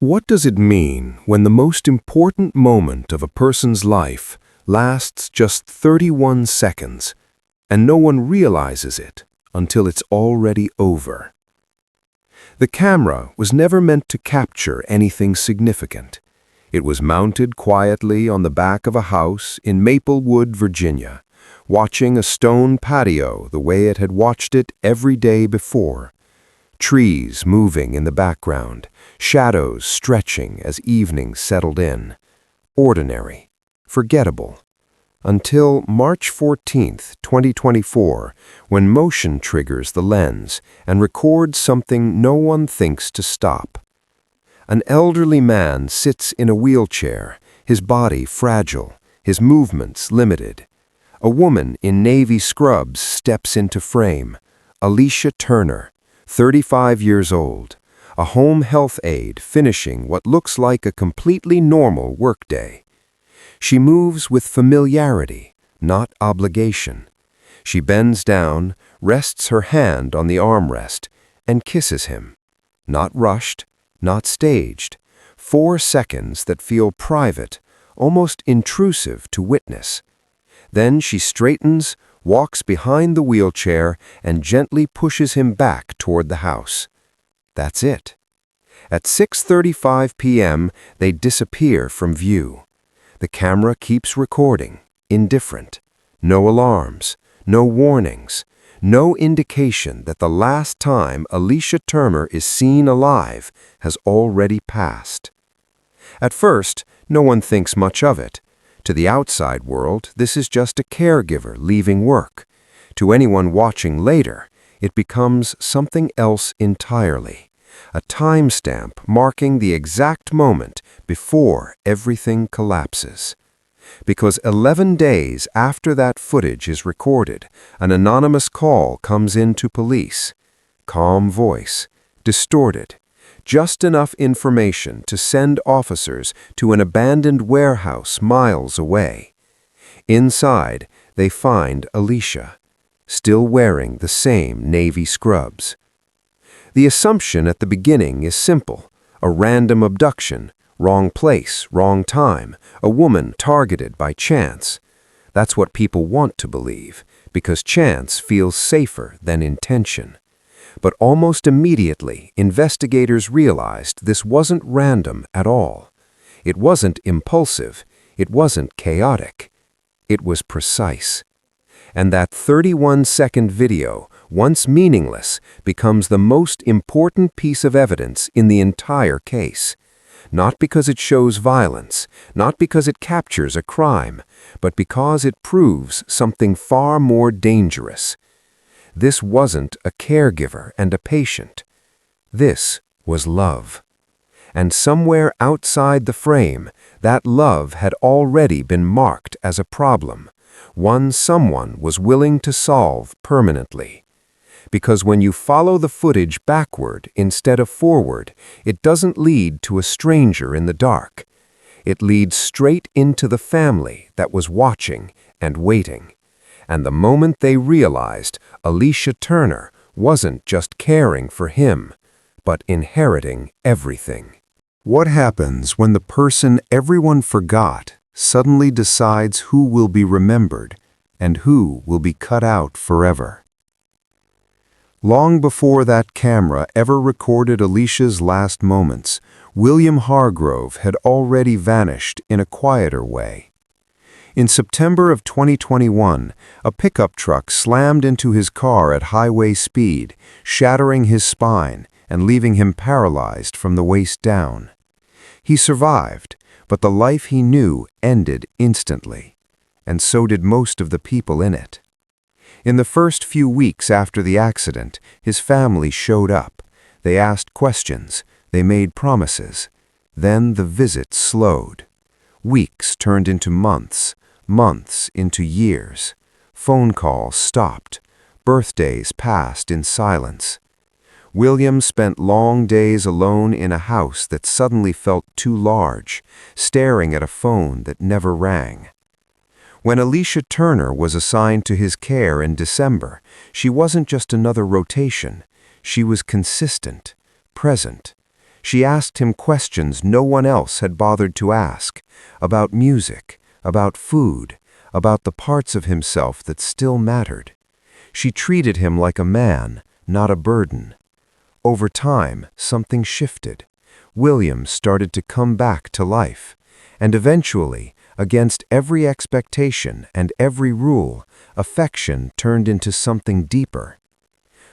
What does it mean when the most important moment of a person's life lasts just 31 seconds and no one realizes it until it's already over? The camera was never meant to capture anything significant. It was mounted quietly on the back of a house in Maplewood, Virginia, watching a stone patio the way it had watched it every day before. Trees moving in the background, shadows stretching as evening settled in. Ordinary, forgettable. Until March 14, 2024, when motion triggers the lens and records something no one thinks to stop. An elderly man sits in a wheelchair, his body fragile, his movements limited. A woman in navy scrubs steps into frame. Alicia Turner, 35 years old, a home health aide finishing what looks like a completely normal workday. She moves with familiarity, not obligation. She bends down, rests her hand on the armrest, and kisses him. Not rushed, not staged. 4 seconds that feel private, almost intrusive to witness. Then she straightens, walks behind the wheelchair, and gently pushes him back toward the house. That's it. At 6:35 p.m., they disappear from view. The camera keeps recording, indifferent. No alarms, no warnings, no indication that the last time Alicia Turner is seen alive has already passed. At first, no one thinks much of it. To the outside world, this is just a caregiver leaving work. To anyone watching later, it becomes something else entirely. A timestamp marking the exact moment before everything collapses. Because 11 days after that footage is recorded, an anonymous call comes in to police. Calm voice, distorted. Just enough information to send officers to an abandoned warehouse miles away. Inside, they find Alicia, still wearing the same navy scrubs. The assumption at the beginning is simple: a random abduction, wrong place, wrong time, a woman targeted by chance. That's what people want to believe, because chance feels safer than intention. But almost immediately, investigators realized this wasn't random at all. It wasn't impulsive. It wasn't chaotic. It was precise. And that 31-second video, once meaningless, becomes the most important piece of evidence in the entire case. Not because it shows violence, not because it captures a crime, but because it proves something far more dangerous. This wasn't a caregiver and a patient. This was love. And somewhere outside the frame, that love had already been marked as a problem, one someone was willing to solve permanently. Because when you follow the footage backward instead of forward, it doesn't lead to a stranger in the dark. It leads straight into the family that was watching and waiting. And the moment they realized Alicia Turner wasn't just caring for him, but inheriting everything. What happens when the person everyone forgot suddenly decides who will be remembered and who will be cut out forever? Long before that camera ever recorded Alicia's last moments, William Hargrove had already vanished in a quieter way. In September of 2021, a pickup truck slammed into his car at highway speed, shattering his spine and leaving him paralyzed from the waist down. He survived, but the life he knew ended instantly, and so did most of the people in it. In the first few weeks after the accident, his family showed up. They asked questions, they made promises. Then the visits slowed. Weeks turned into months, months into years. Phone calls stopped. Birthdays passed in silence. William spent long days alone in a house that suddenly felt too large, staring at a phone that never rang. When Alicia Turner was assigned to his care in December, she wasn't just another rotation. She was consistent, present. She asked him questions no one else had bothered to ask, about music, about food, about the parts of himself that still mattered. She treated him like a man, not a burden. Over time, something shifted. William started to come back to life, and eventually, against every expectation and every rule, affection turned into something deeper.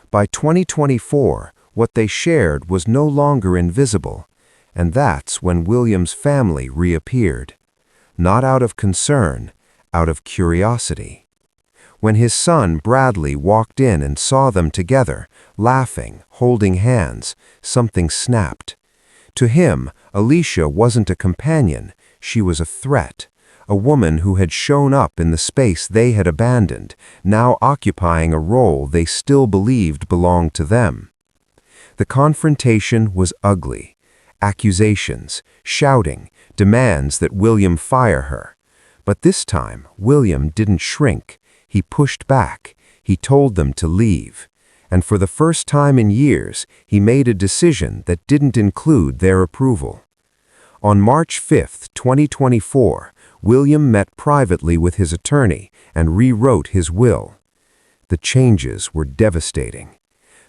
By 2024, what they shared was no longer invisible, and that's when William's family reappeared. Not out of concern, out of curiosity. When his son Bradley walked in and saw them together, laughing, holding hands, something snapped. To him, Alicia wasn't a companion, she was a threat, a woman who had shown up in the space they had abandoned, now occupying a role they still believed belonged to them. The confrontation was ugly. Accusations, shouting, demands that William fire her. But this time, William didn't shrink. He pushed back. He told them to leave. And for the first time in years, he made a decision that didn't include their approval. On March 5, 2024, William met privately with his attorney and rewrote his will. The changes were devastating.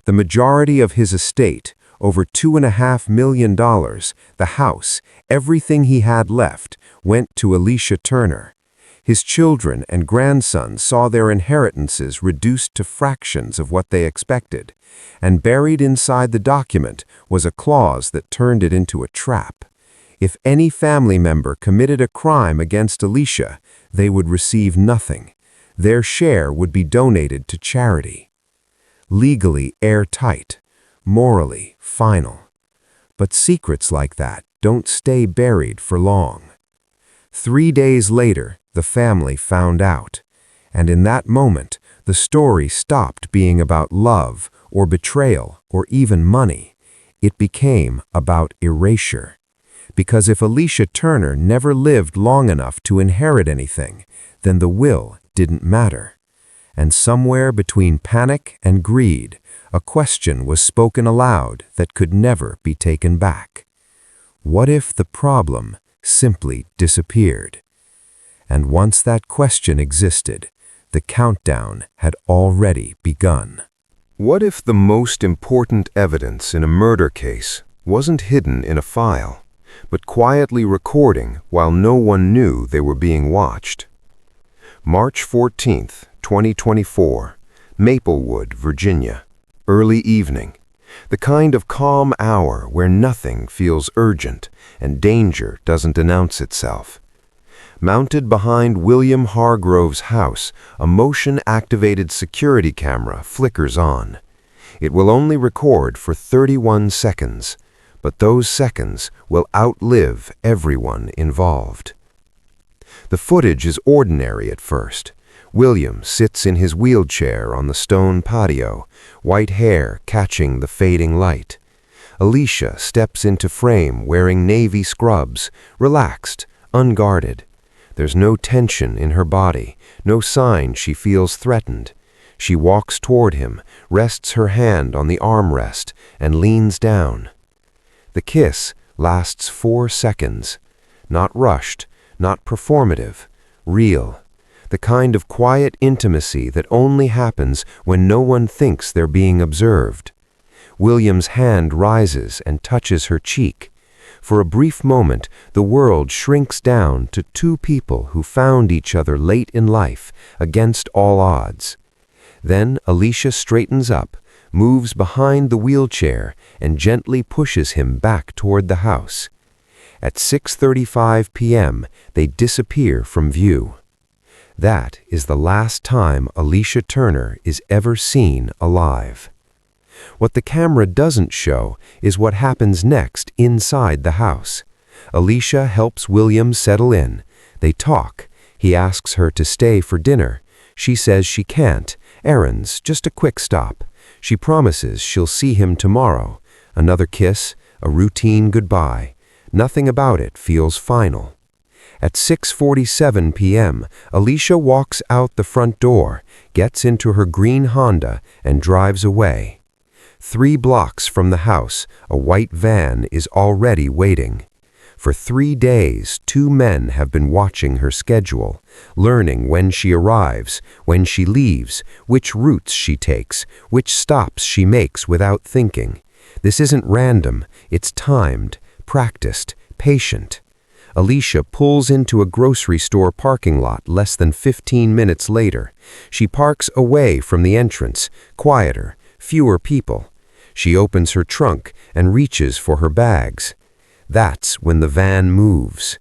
The majority of his estate, over $2.5 million, the house, everything he had left, went to Alicia Turner. His children and grandsons saw their inheritances reduced to fractions of what they expected, and buried inside the document was a clause that turned it into a trap. If any family member committed a crime against Alicia, they would receive nothing. Their share would be donated to charity. Legally airtight, morally final. But secrets like that don't stay buried for long. 3 days later, the family found out, and in that moment, the story stopped being about love or betrayal or even money. It became about erasure. Because if Alicia Turner never lived long enough to inherit anything, then the will didn't matter. And somewhere between panic and greed, a question was spoken aloud that could never be taken back. What if the problem simply disappeared? And once that question existed, the countdown had already begun. What if the most important evidence in a murder case wasn't hidden in a file, but quietly recording while no one knew they were being watched? March 14, 2024, Maplewood, Virginia. Early evening. The kind of calm hour where nothing feels urgent and danger doesn't announce itself. Mounted behind William Hargrove's house, a motion-activated security camera flickers on. It will only record for 31 seconds, but those seconds will outlive everyone involved. The footage is ordinary at first. William sits in his wheelchair on the stone patio, white hair catching the fading light. Alicia steps into frame wearing navy scrubs, relaxed, unguarded. There's no tension in her body, no sign she feels threatened. She walks toward him, rests her hand on the armrest, and leans down. The kiss lasts 4 seconds. Not rushed, not performative, real. The kind of quiet intimacy that only happens when no one thinks they're being observed. William's hand rises and touches her cheek. For a brief moment, the world shrinks down to two people who found each other late in life, against all odds. Then Alicia straightens up, moves behind the wheelchair, and gently pushes him back toward the house. At 6:35 p.m., they disappear from view. That is the last time Alicia Turner is ever seen alive. What the camera doesn't show is what happens next inside the house. Alicia helps William settle in. They talk. He asks her to stay for dinner. She says she can't. Errands, just a quick stop. She promises she'll see him tomorrow. Another kiss, a routine goodbye. Nothing about it feels final. At 6:47 p.m., Alicia walks out the front door, gets into her green Honda, and drives away. 3 blocks from the house, a white van is already waiting. For 3 days, 2 men have been watching her schedule, learning when she arrives, when she leaves, which routes she takes, which stops she makes without thinking. This isn't random, it's timed, practiced, patient. Alicia pulls into a grocery store parking lot less than 15 minutes later. She parks away from the entrance, quieter, fewer people. She opens her trunk and reaches for her bags. That's when the van moves.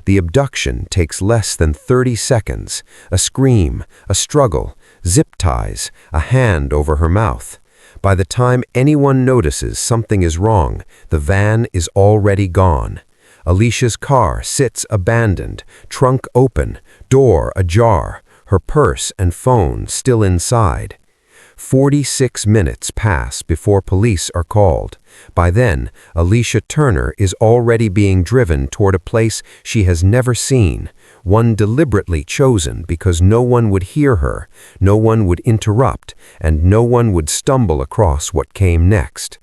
The abduction takes less than 30 seconds. A scream, a struggle, zip ties, a hand over her mouth. By the time anyone notices something is wrong, the van is already gone. Alicia's car sits abandoned, trunk open, door ajar, her purse and phone still inside. 46 minutes pass before police are called. By then, Alicia Turner is already being driven toward a place she has never seen, one deliberately chosen because no one would hear her, no one would interrupt, and no one would stumble across what came next.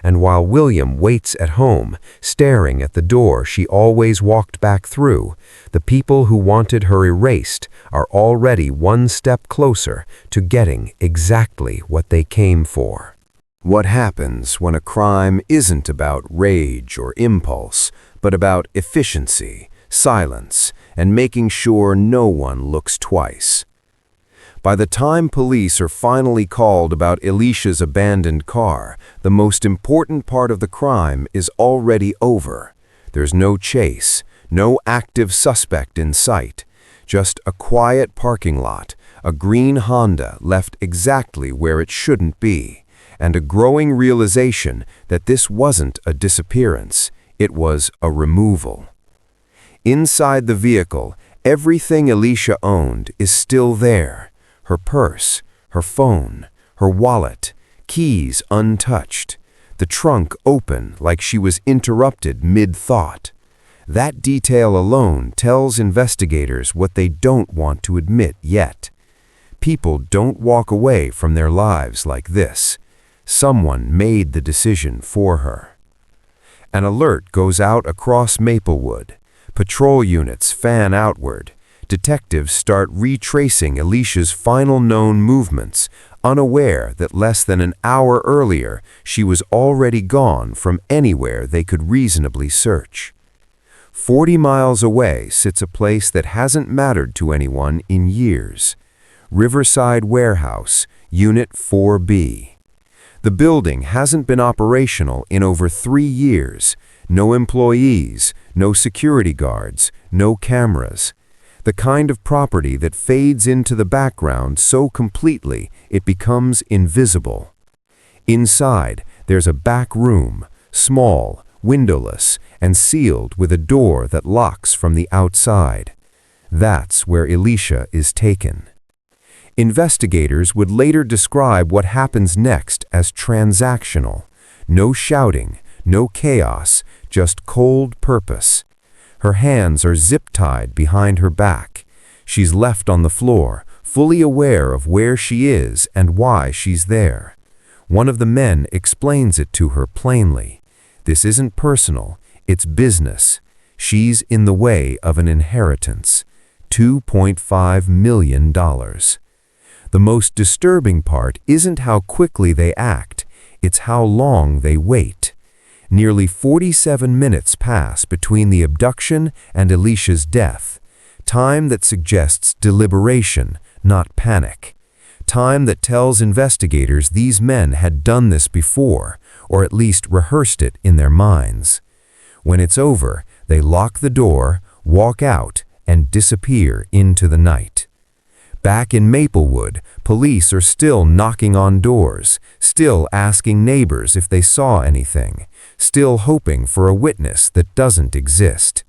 And while William waits at home, staring at the door she always walked back through, the people who wanted her erased are already one step closer to getting exactly what they came for. What happens when a crime isn't about rage or impulse, but about efficiency, silence, and making sure no one looks twice? By the time police are finally called about Alicia's abandoned car, the most important part of the crime is already over. There's no chase, no active suspect in sight, just a quiet parking lot, a green Honda left exactly where it shouldn't be, and a growing realization that this wasn't a disappearance, it was a removal. Inside the vehicle, everything Alicia owned is still there. Her purse, her phone, her wallet, keys untouched, the trunk open like she was interrupted mid-thought. That detail alone tells investigators what they don't want to admit yet. People don't walk away from their lives like this. Someone made the decision for her. An alert goes out across Maplewood. Patrol units fan outward. Detectives start retracing Alicia's final known movements, unaware that less than an hour earlier she was already gone from anywhere they could reasonably search. 40 miles away sits a place that hasn't mattered to anyone in years. Riverside Warehouse, Unit 4B. The building hasn't been operational in over 3 years. No employees, no security guards, no cameras. The kind of property that fades into the background so completely it becomes invisible. Inside, there's a back room, small, windowless, and sealed with a door that locks from the outside. That's where Alicia is taken. Investigators would later describe what happens next as transactional. No shouting, no chaos, just cold purpose. Her hands are zip-tied behind her back. She's left on the floor, fully aware of where she is and why she's there. One of the men explains it to her plainly. This isn't personal, it's business. She's in the way of an inheritance. $2.5 million. The most disturbing part isn't how quickly they act, it's how long they wait. Nearly 47 minutes pass between the abduction and Alicia's death, time that suggests deliberation, not panic. Time that tells investigators these men had done this before, or at least rehearsed it in their minds. When it's over, they lock the door, walk out, and disappear into the night. Back in Maplewood, police are still knocking on doors, still asking neighbors if they saw anything, still hoping for a witness that doesn't exist.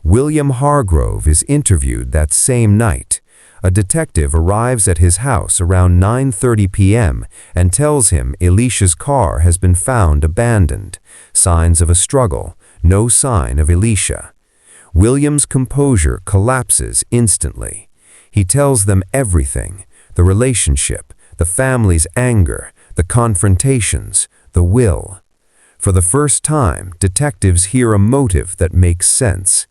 William Hargrove is interviewed that same night. A detective arrives at his house around 9:30 p.m. and tells him Alicia's car has been found abandoned. Signs of a struggle, no sign of Alicia. William's composure collapses instantly. He tells them everything, the relationship, the family's anger, the confrontations, the will. For the first time, detectives hear a motive that makes sense.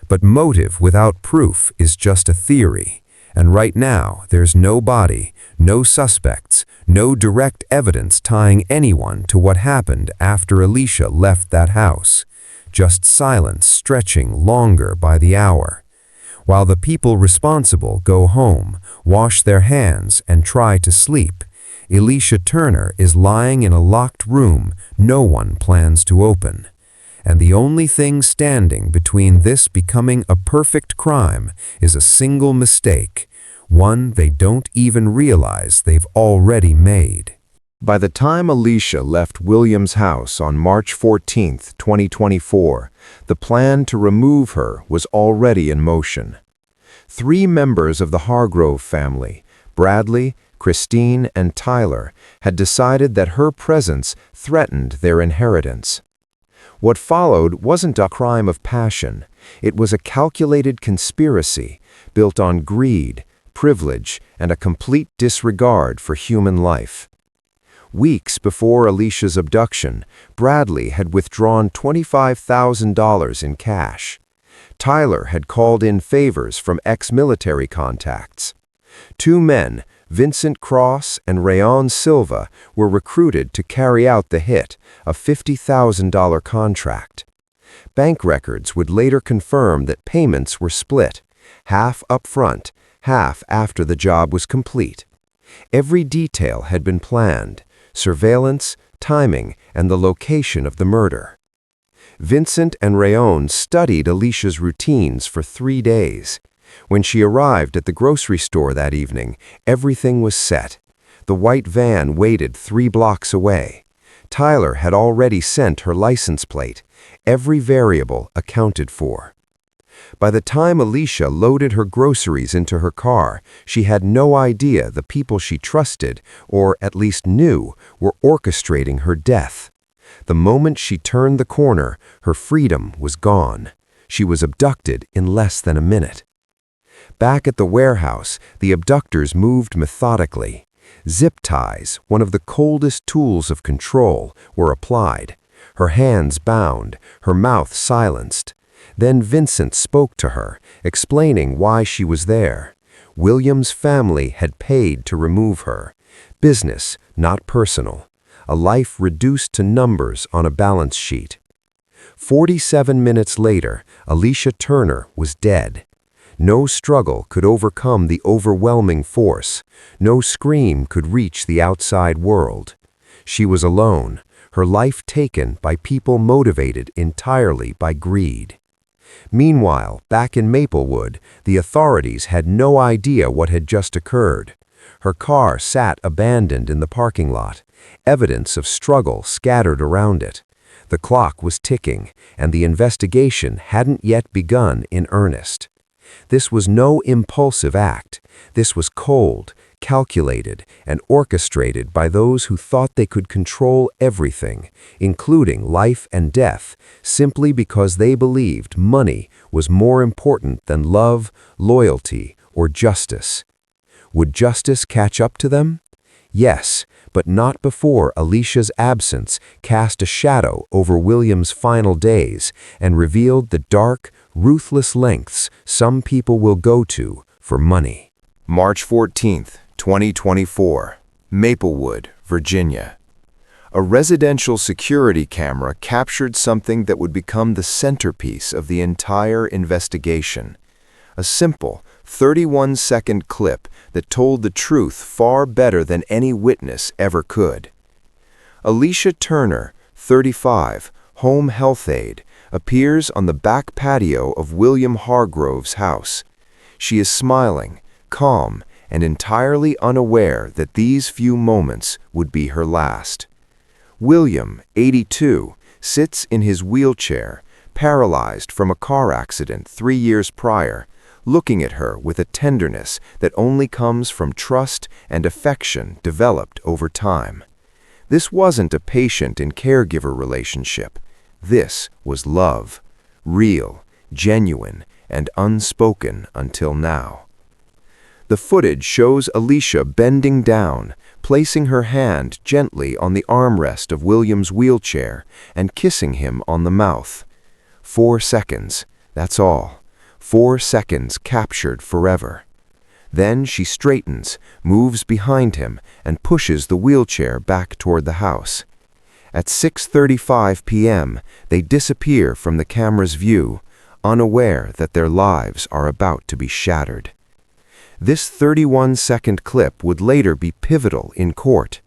But motive without proof is just a theory. And right now, there's no body, no suspects, no direct evidence tying anyone to what happened after Alicia left that house. Just silence stretching longer by the hour. While the people responsible go home, wash their hands, and try to sleep, Alicia Turner is lying in a locked room no one plans to open. And the only thing standing between this becoming a perfect crime is a single mistake, one they don't even realize they've already made. By the time Alicia left William's house on March 14, 2024, the plan to remove her was already in motion. 3 members of the Hargrove family, Bradley, Christine, and Tyler, had decided that her presence threatened their inheritance. What followed wasn't a crime of passion. It was a calculated conspiracy built on greed, privilege, and a complete disregard for human life. Weeks before Alicia's abduction, Bradley had withdrawn $25,000 in cash. Tyler had called in favors from ex-military contacts. 2 men, Vincent Cross and Rayon Silva, were recruited to carry out the hit, a $50,000 contract. Bank records would later confirm that payments were split, half up front, half after the job was complete. Every detail had been planned: surveillance, timing, and the location of the murder. Vincent and Rayon studied Alicia's routines for 3 days. When she arrived at the grocery store that evening, everything was set. The white van waited 3 blocks away. Tyler had already sent her license plate, every variable accounted for. By the time Alicia loaded her groceries into her car, she had no idea the people she trusted, or at least knew, were orchestrating her death. The moment she turned the corner, her freedom was gone. She was abducted in less than a minute. Back at the warehouse, the abductors moved methodically. Zip ties, one of the coldest tools of control, were applied. Her hands bound, her mouth silenced. Then Vincent spoke to her, explaining why she was there. William's family had paid to remove her. Business, not personal. A life reduced to numbers on a balance sheet. 47 minutes later, Alicia Turner was dead. No struggle could overcome the overwhelming force. No scream could reach the outside world. She was alone, her life taken by people motivated entirely by greed. Meanwhile, back in Maplewood, the authorities had no idea what had just occurred. Her car sat abandoned in the parking lot, evidence of struggle scattered around it. The clock was ticking, and the investigation hadn't yet begun in earnest. This was no impulsive act. This was cold, calculated, and orchestrated by those who thought they could control everything, including life and death, simply because they believed money was more important than love, loyalty, or justice. Would justice catch up to them? Yes, but not before Alicia's absence cast a shadow over William's final days and revealed the dark, ruthless lengths some people will go to for money. March 14, 2024, Maplewood, Virginia. A residential security camera captured something that would become the centerpiece of the entire investigation. A simple, 31-second clip that told the truth far better than any witness ever could. Alicia Turner, 35, home health aide, appears on the back patio of William Hargrove's house. She is smiling, calm, and entirely unaware that these few moments would be her last. William, 82, sits in his wheelchair, paralyzed from a car accident 3 years prior, looking at her with a tenderness that only comes from trust and affection developed over time. This wasn't a patient and caregiver relationship. This was love, real, genuine, and unspoken until now. The footage shows Alicia bending down, placing her hand gently on the armrest of William's wheelchair and kissing him on the mouth. 4 seconds, that's all. 4 seconds captured forever. Then she straightens, moves behind him, and pushes the wheelchair back toward the house. At 6:35 p.m., they disappear from the camera's view, unaware that their lives are about to be shattered. This 31-second clip would later be pivotal in court.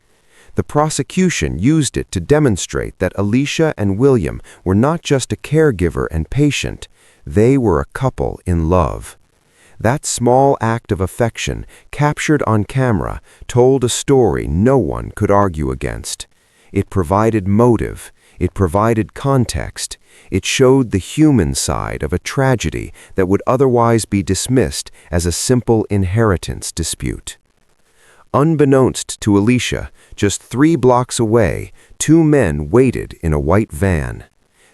The prosecution used it to demonstrate that Alicia and William were not just a caregiver and patient, they were a couple in love. That small act of affection, captured on camera, told a story no one could argue against. It provided motive, it provided context, it showed the human side of a tragedy that would otherwise be dismissed as a simple inheritance dispute. Unbeknownst to Alicia, just 3 blocks away, 2 men waited in a white van.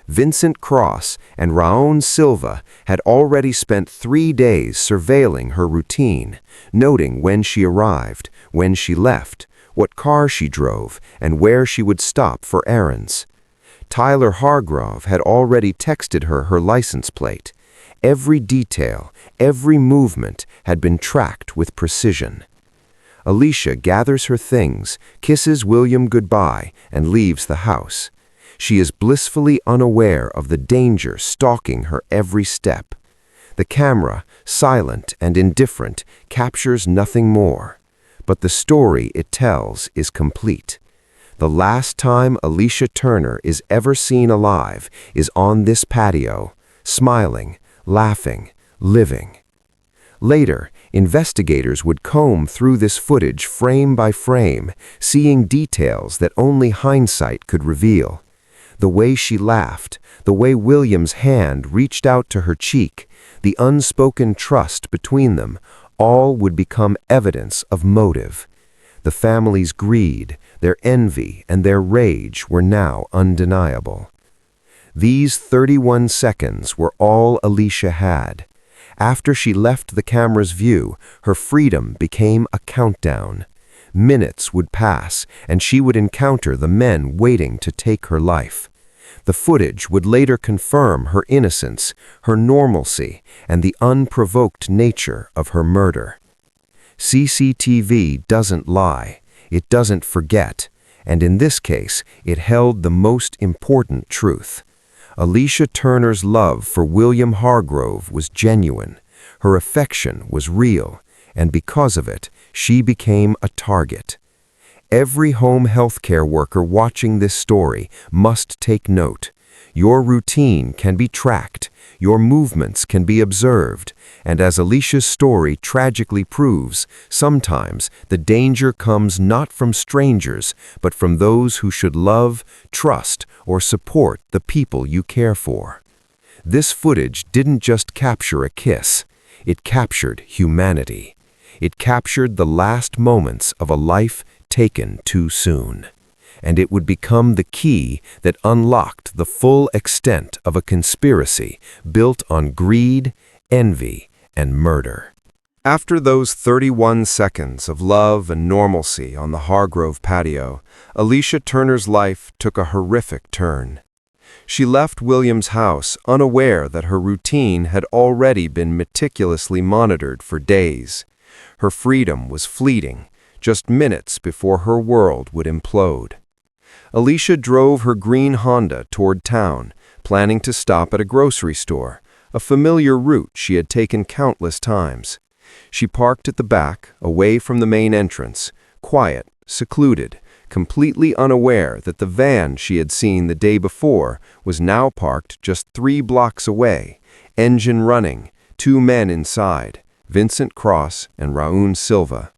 Vincent Cross and Raul Silva had already spent 3 days surveilling her routine, noting when she arrived, when she left, what car she drove, and where she would stop for errands. Tyler Hargrove had already texted her license plate. Every detail, every movement had been tracked with precision. Alicia gathers her things, kisses William goodbye, and leaves the house. She is blissfully unaware of the danger stalking her every step. The camera, silent and indifferent, captures nothing more. But the story it tells is complete. The last time Alicia Turner is ever seen alive is on this patio, smiling, laughing, living. Later, investigators would comb through this footage frame by frame, seeing details that only hindsight could reveal. The way she laughed, the way William's hand reached out to her cheek, the unspoken trust between them, all would become evidence of motive. The family's greed, their envy, and their rage were now undeniable. These 31 seconds were all Alicia had. After she left the camera's view, her freedom became a countdown. Minutes would pass, and she would encounter the men waiting to take her life. The footage would later confirm her innocence, her normalcy, and the unprovoked nature of her murder. CCTV doesn't lie, it doesn't forget, and in this case, it held the most important truth. Alicia Turner's love for William Hargrove was genuine, her affection was real, and because of it, she became a target. Every home healthcare worker watching this story must take note. Your routine can be tracked, your movements can be observed, and as Alicia's story tragically proves, sometimes the danger comes not from strangers, but from those who should love, trust, or support the people you care for. This footage didn't just capture a kiss, it captured humanity. It captured the last moments of a life taken too soon. And it would become the key that unlocked the full extent of a conspiracy built on greed, envy, and murder. After those 31 seconds of love and normalcy on the Hargrove patio, Alicia Turner's life took a horrific turn. She left William's house unaware that her routine had already been meticulously monitored for days. Her freedom was fleeting, just minutes before her world would implode. Alicia drove her green Honda toward town, planning to stop at a grocery store, a familiar route she had taken countless times. She parked at the back, away from the main entrance, quiet, secluded, completely unaware that the van she had seen the day before was now parked just 3 blocks away, engine running, 2 men inside, Vincent Cross and Raul Silva.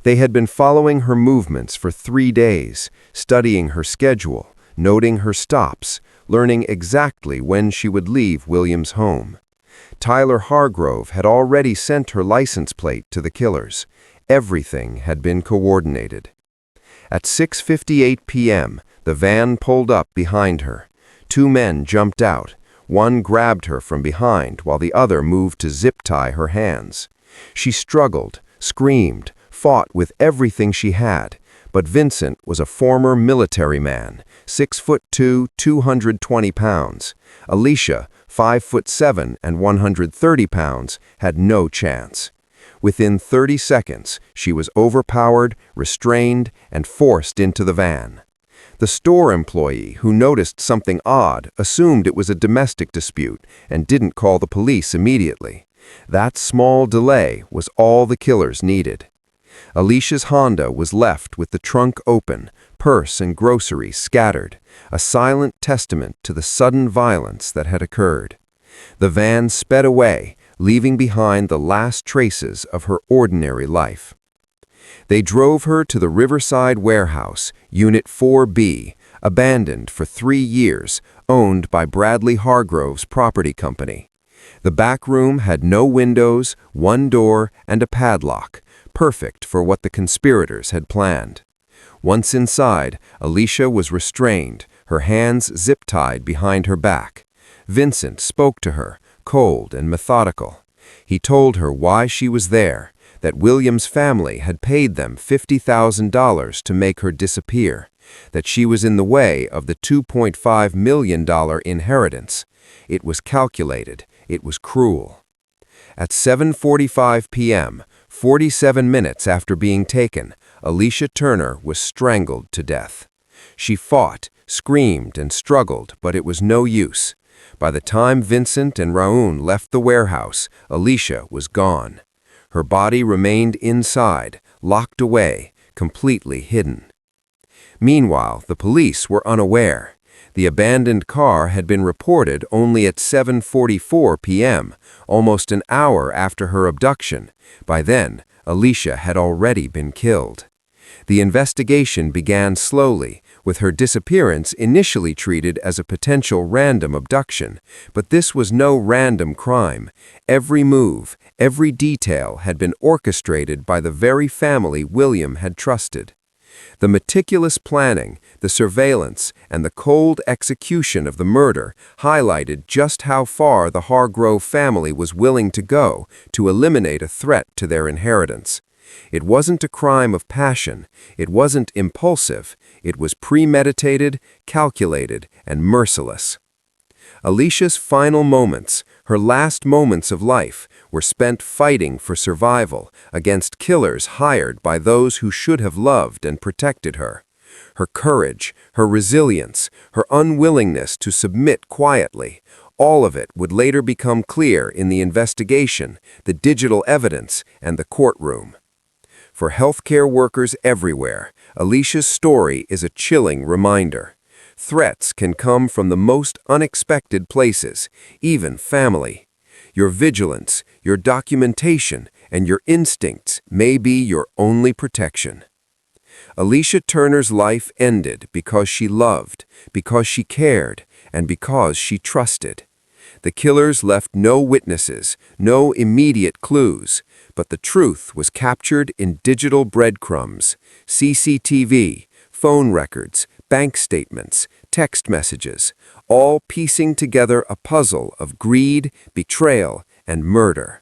They had been following her movements for 3 days, studying her schedule, noting her stops, learning exactly when she would leave William's home. Tyler Hargrove had already sent her license plate to the killers. Everything had been coordinated. At 6:58 p.m., the van pulled up behind her. 2 men jumped out. One grabbed her from behind while the other moved to zip tie her hands. She struggled, screamed, fought with everything she had. But Vincent was a former military man, 6'2", 220 pounds. Alicia, 5'7" and 130 pounds, had no chance. Within 30 seconds, she was overpowered, restrained, and forced into the van. The store employee, who noticed something odd, assumed it was a domestic dispute and didn't call the police immediately. That small delay was all the killers needed. Alicia's Honda was left with the trunk open, purse and groceries scattered, a silent testament to the sudden violence that had occurred. The van sped away, leaving behind the last traces of her ordinary life. They drove her to the Riverside Warehouse, Unit 4B, abandoned for 3 years, owned by Bradley Hargrove's property company. The back room had no windows, one door, and a padlock, perfect for what the conspirators had planned. Once inside, Alicia was restrained, her hands zip-tied behind her back. Vincent spoke to her, cold and methodical. He told her why she was there, that William's family had paid them $50,000 to make her disappear, that she was in the way of the $2.5 million inheritance. It was calculated, it was cruel. At 7:45 p.m., 47 minutes after being taken, Alicia Turner was strangled to death. She fought, screamed, and struggled, but it was no use. By the time Vincent and Raoul left the warehouse, Alicia was gone. Her body remained inside, locked away, completely hidden. Meanwhile, the police were unaware. The abandoned car had been reported only at 7:44 p.m., almost an hour after her abduction. By then, Alicia had already been killed. The investigation began slowly, with her disappearance initially treated as a potential random abduction. But this was no random crime. Every move, every detail had been orchestrated by the very family William had trusted. The meticulous planning, the surveillance, and the cold execution of the murder highlighted just how far the Hargrove family was willing to go to eliminate a threat to their inheritance. It wasn't a crime of passion, it wasn't impulsive, it was premeditated, calculated, and merciless. Alicia's final moments, her last moments of life, were spent fighting for survival against killers hired by those who should have loved and protected her. Her courage, her resilience, her unwillingness to submit quietly, all of it would later become clear in the investigation, the digital evidence, and the courtroom. For healthcare workers everywhere, Alicia's story is a chilling reminder. Threats can come from the most unexpected places, even family. Your vigilance, your documentation, and your instincts may be your only protection. Alicia Turner's life ended because she loved, because she cared, and because she trusted. The killers left no witnesses, no immediate clues, but the truth was captured in digital breadcrumbs, CCTV, phone records, bank statements, text messages, all piecing together a puzzle of greed, betrayal, and murder.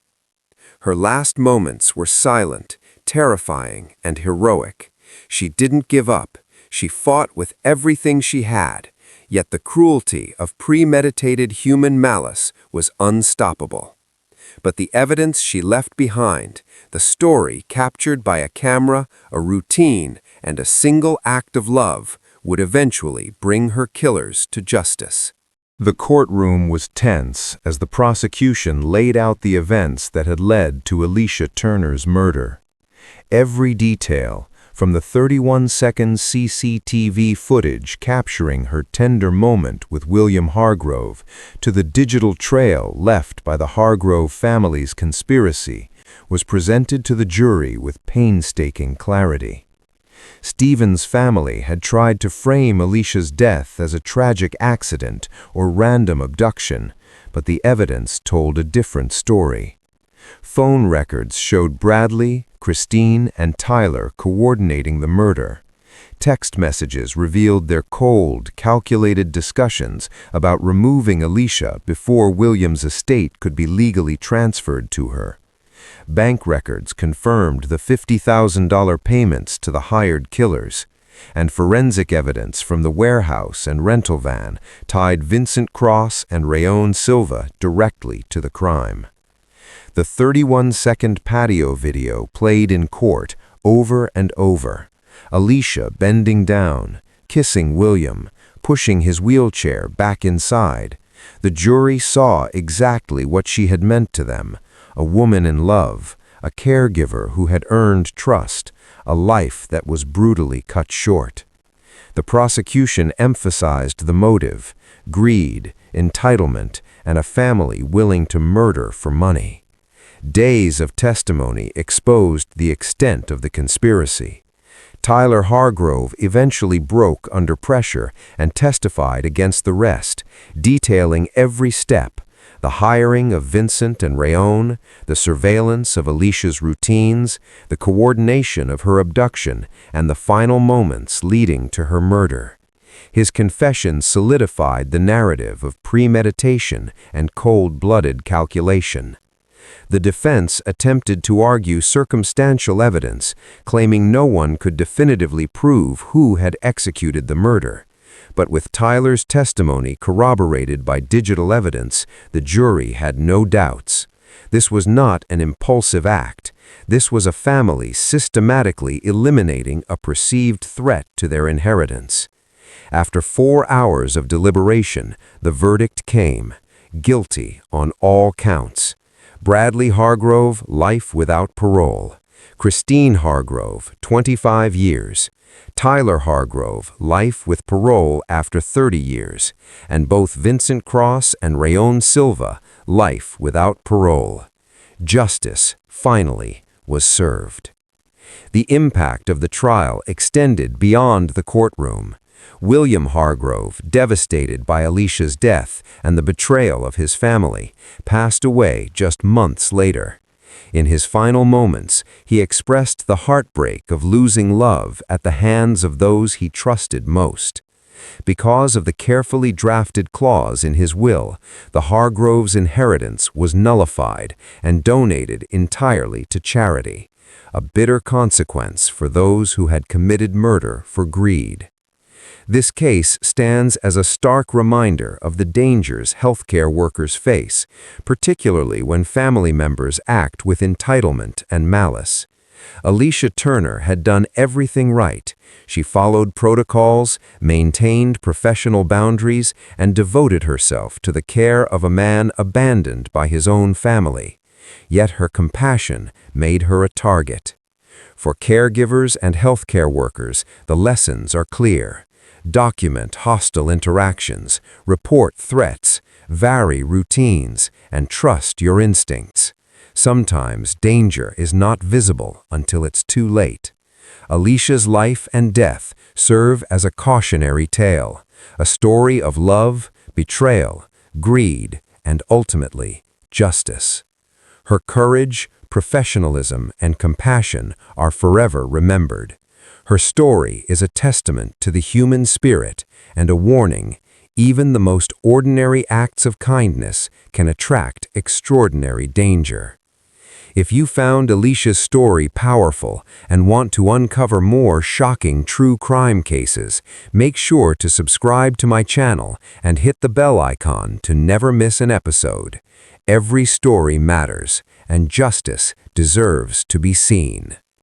Her last moments were silent, terrifying, and heroic. She didn't give up. She fought with everything she had, yet the cruelty of premeditated human malice was unstoppable. But the evidence she left behind, the story captured by a camera, a routine, and a single act of love, would eventually bring her killers to justice. The courtroom was tense as the prosecution laid out the events that had led to Alicia Turner's murder. Every detail, from the 31-second CCTV footage capturing her tender moment with William Hargrove to the digital trail left by the Hargrove family's conspiracy, was presented to the jury with painstaking clarity. Stephen's family had tried to frame Alicia's death as a tragic accident or random abduction, but the evidence told a different story. Phone records showed Bradley, Christine, and Tyler coordinating the murder. Text messages revealed their cold, calculated discussions about removing Alicia before William's estate could be legally transferred to her. Bank records confirmed the $50,000 payments to the hired killers, and forensic evidence from the warehouse and rental van tied Vincent Cross and Rayon Silva directly to the crime. The 31-second patio video played in court over and over. Alicia bending down, kissing William, pushing his wheelchair back inside. The jury saw exactly what she had meant to them: a woman in love, a caregiver who had earned trust, a life that was brutally cut short. The prosecution emphasized the motive: greed, entitlement, and a family willing to murder for money. Days of testimony exposed the extent of the conspiracy. Tyler Hargrove eventually broke under pressure and testified against the rest, detailing every step: the hiring of Vincent and Rayon, the surveillance of Alicia's routines, the coordination of her abduction, and the final moments leading to her murder. His confession solidified the narrative of premeditation and cold-blooded calculation. The defense attempted to argue circumstantial evidence, claiming no one could definitively prove who had executed the murder. But with Tyler's testimony corroborated by digital evidence, the jury had no doubts. This was not an impulsive act. This was a family systematically eliminating a perceived threat to their inheritance. After 4 hours of deliberation, the verdict came: guilty on all counts. Bradley Hargrove, life without parole. Christine Hargrove, 25 years. Tyler Hargrove, life with parole after 30 years. And both Vincent Cross and Rayon Silva, life without parole. Justice, finally, was served. The impact of the trial extended beyond the courtroom. William Hargrove, devastated by Alicia's death and the betrayal of his family, passed away just months later. In his final moments, he expressed the heartbreak of losing love at the hands of those he trusted most. Because of the carefully drafted clause in his will, the Hargroves' inheritance was nullified and donated entirely to charity, a bitter consequence for those who had committed murder for greed. This case stands as a stark reminder of the dangers healthcare workers face, particularly when family members act with entitlement and malice. Alicia Turner had done everything right. She followed protocols, maintained professional boundaries, and devoted herself to the care of a man abandoned by his own family. Yet her compassion made her a target. For caregivers and healthcare workers, the lessons are clear. Document hostile interactions, report threats, vary routines, and trust your instincts. Sometimes danger is not visible until it's too late. Alicia's life and death serve as a cautionary tale, a story of love, betrayal, greed, and ultimately, justice. Her courage, professionalism, and compassion are forever remembered. Her story is a testament to the human spirit and a warning: even the most ordinary acts of kindness can attract extraordinary danger. If you found Alicia's story powerful and want to uncover more shocking true crime cases, make sure to subscribe to my channel and hit the bell icon to never miss an episode. Every story matters, and justice deserves to be seen.